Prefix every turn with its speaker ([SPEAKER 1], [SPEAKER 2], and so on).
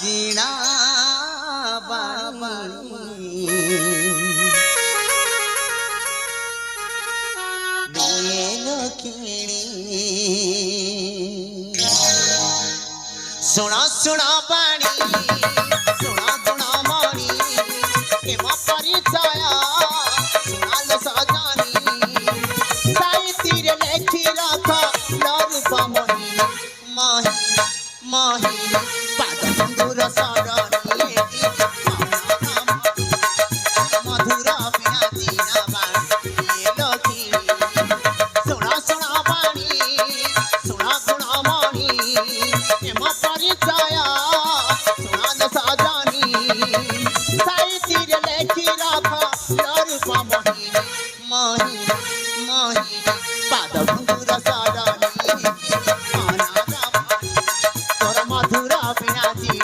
[SPEAKER 1] जीना बानी दिए लखीणी सुना सुना बाणी सुना सुना माणी एमा परिचया सुनाल सजानी साहित्य लेखी रखा लर पामनी माही माही पाद बंधुर सरणी मधुर बिना जीना बाणी लखीणी सुना सुना बाणी सुना सुना माणी एमा परिचया सुनाल सजानी साहित्य लेखी रखा लर पामनी माही माही पाद बंधुर सरणी मधुरा बिना जी